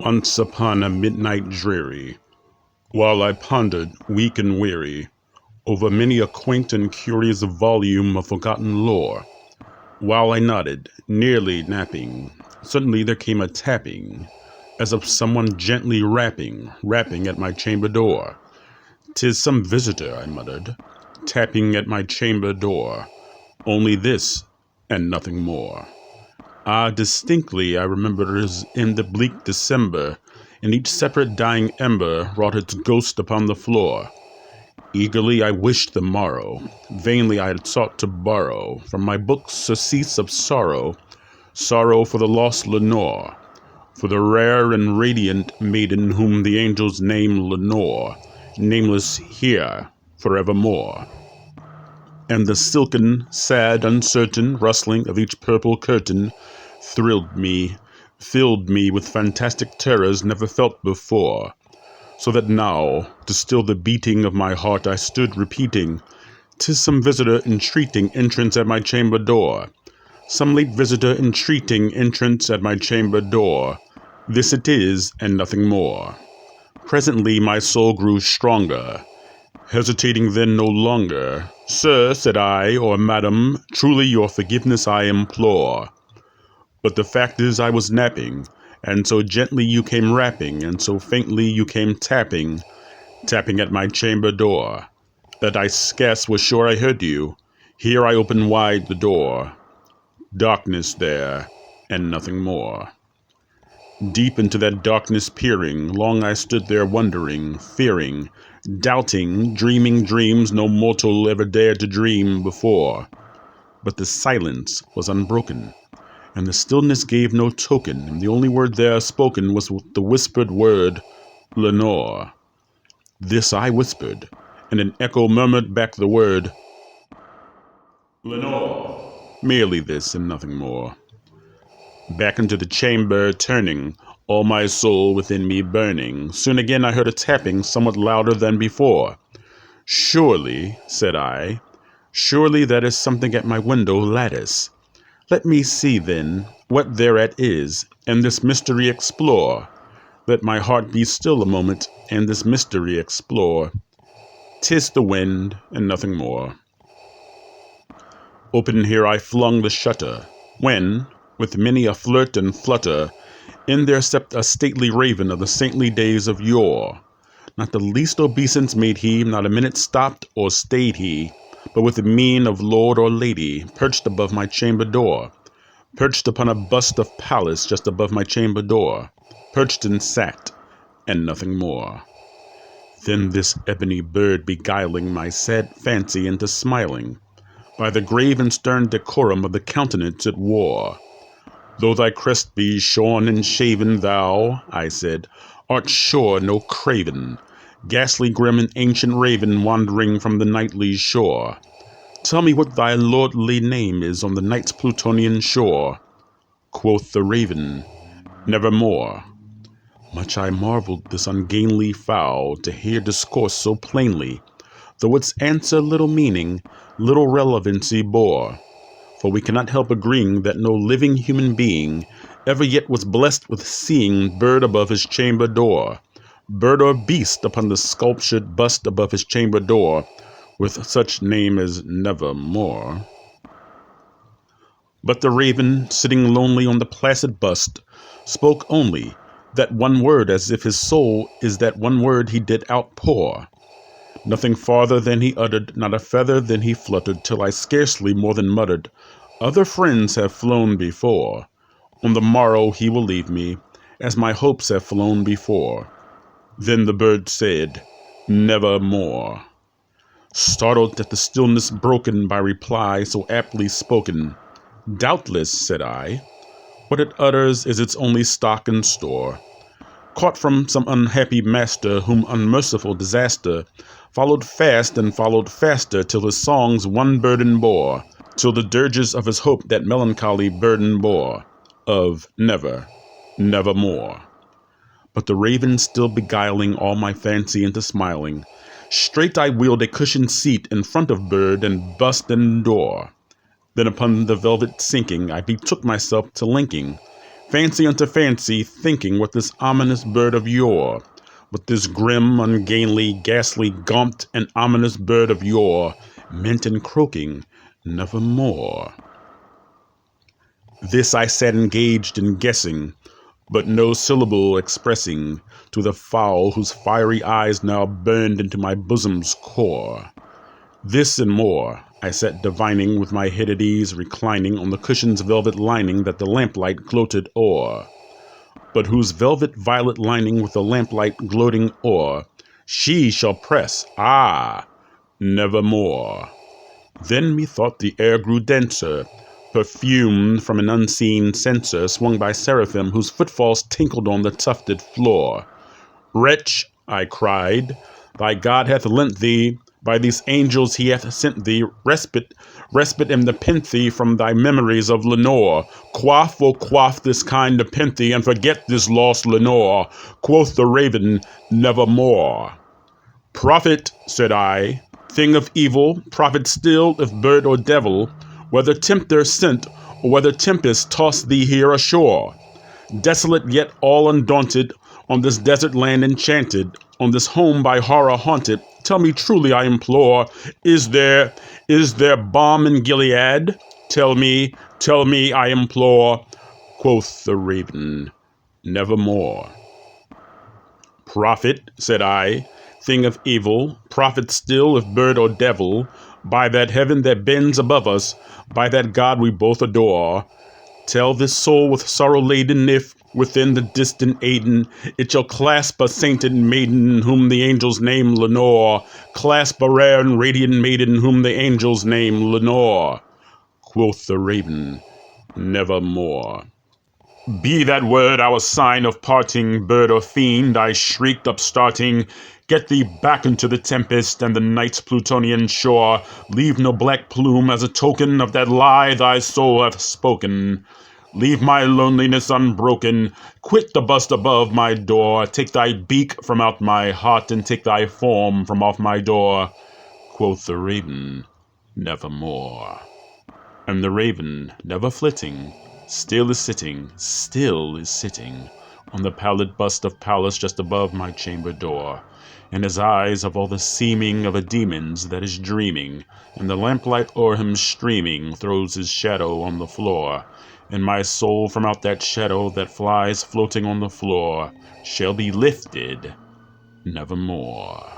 Once upon a midnight dreary, while I pondered, weak and weary, over many a quaint and curious volume of forgotten lore, while I nodded, nearly napping, suddenly there came a tapping, as of someone gently rapping at my chamber door. "'Tis some visitor," I muttered, "tapping at my chamber door. Only this, and nothing more." Ah, distinctly I remember as in the bleak December, and each separate dying ember wrought its ghost upon the floor. Eagerly I wished the morrow, vainly I had sought to borrow from my books surcease of sorrow, sorrow for the lost Lenore, for the rare and radiant maiden whom the angels name Lenore, nameless here forevermore. And the silken, sad, uncertain rustling of each purple curtain thrilled me, filled me with fantastic terrors never felt before, so that now, to still the beating of my heart, I stood repeating, "'Tis some visitor entreating entrance at my chamber door, some late visitor entreating entrance at my chamber door. This it is, and nothing more." Presently my soul grew stronger, hesitating then no longer. "Sir," said I, "or madam, truly your forgiveness I implore. But the fact is I was napping, and so gently you came rapping, and so faintly you came tapping at my chamber door, that I scarce was sure I heard you. Here I opened wide the door. Darkness there, and nothing more." Deep into that darkness peering, long I stood there wondering, fearing, doubting, dreaming dreams no mortal ever dared to dream before. But the silence was unbroken, and the stillness gave no token, and the only word there spoken was the whispered word, "Lenore." This I whispered, and an echo murmured back the word, "Lenore." Merely this and nothing more. Back into the chamber turning, all my soul within me burning, soon again I heard a tapping somewhat louder than before. "Surely," said I, "surely that is something at my window lattice. Let me see, then, what thereat is, and this mystery explore. Let my heart be still a moment, and this mystery explore. 'Tis the wind, and nothing more." Open here I flung the shutter, when, with many a flirt and flutter, in there stepped a stately raven of the saintly days of yore. Not the least obeisance made he, not a minute stopped or stayed he, but with the mien of lord or lady, perched above my chamber door, perched upon a bust of Pallas just above my chamber door, perched and sat, and nothing more. Then this ebony bird beguiling my sad fancy into smiling, by the grave and stern decorum of the countenance it wore. "Though thy crest be shorn and shaven, thou," I said, "art sure no craven, ghastly grim and ancient raven wandering from the nightly shore. Tell me what thy lordly name is on the night's Plutonian shore." Quoth the raven, "Nevermore." Much I marveled this ungainly fowl to hear discourse so plainly, though its answer little meaning, little relevancy bore. For we cannot help agreeing that no living human being ever yet was blessed with seeing bird above his chamber door, bird or beast upon the sculptured bust above his chamber door, with such name as Nevermore. But the raven, sitting lonely on the placid bust, spoke only that one word, as if his soul is that one word he did outpour. Nothing farther than he uttered, not a feather than he fluttered, till I scarcely more than muttered, "Other friends have flown before. On the morrow he will leave me, as my hopes have flown before." Then the bird said, "Nevermore." Startled at the stillness broken by reply so aptly spoken, "Doubtless," said I, "what it utters is its only stock and store, caught from some unhappy master whom unmerciful disaster followed fast and followed faster till his songs one burden bore, till the dirges of his hope that melancholy burden bore, of never, nevermore." But the raven still beguiling all my fancy into smiling, straight I wheeled a cushioned seat in front of bird and bust and door. Then upon the velvet sinking I betook myself to linking Fancy unto fancy, thinking what this ominous bird of yore, what this grim, ungainly, ghastly, gaunt, and ominous bird of yore meant in croaking, nevermore. This I sat engaged in guessing, but no syllable expressing to the fowl whose fiery eyes now burned into my bosom's core. This and more I sat divining, with my head at ease reclining on the cushion's velvet lining that the lamplight gloated o'er, but whose velvet violet lining with the lamplight gloating o'er she shall press, nevermore. Then methought the air grew denser, perfumed from an unseen censer swung by seraphim whose footfalls tinkled on the tufted floor. Wretch, I cried, thy God hath lent thee, by these angels he hath sent thee, respite and nepenthe from thy memories of Lenore. Quaff, oh quaff this kind nepenthe, and forget this lost Lenore. Quoth the Raven, nevermore. Prophet, said I, thing of evil, prophet still, if bird or devil, whether tempter sent, or whether tempest tossed thee here ashore. Desolate yet all undaunted, on this desert land enchanted, on this home by horror haunted, tell me truly, I implore, is there balm in Gilead? Tell me, I implore. Quoth the Raven, nevermore. Prophet, said I, thing of evil, prophet still, if bird or devil, by that heaven that bends above us, by that God we both adore, tell this soul with sorrow laden if, within the distant Aden, it shall clasp a sainted maiden whom the angels name Lenore, clasp a rare and radiant maiden whom the angels name Lenore. Quoth the Raven, nevermore. Be that word our sign of parting, bird or fiend, I shrieked upstarting. Get thee back into the tempest and the night's Plutonian shore. Leave no black plume as a token of that lie thy soul hath spoken. Leave my loneliness unbroken. Quit the bust above my door. Take thy beak from out my heart, and take thy form from off my door. Quoth the Raven, nevermore. And the Raven, never flitting, still is sitting on the pallid bust of Pallas just above my chamber door. And his eyes have all the seeming of a demon's that is dreaming, and the lamplight o'er him streaming throws his shadow on the floor. And my soul from out that shadow that flies floating on the floor shall be lifted nevermore.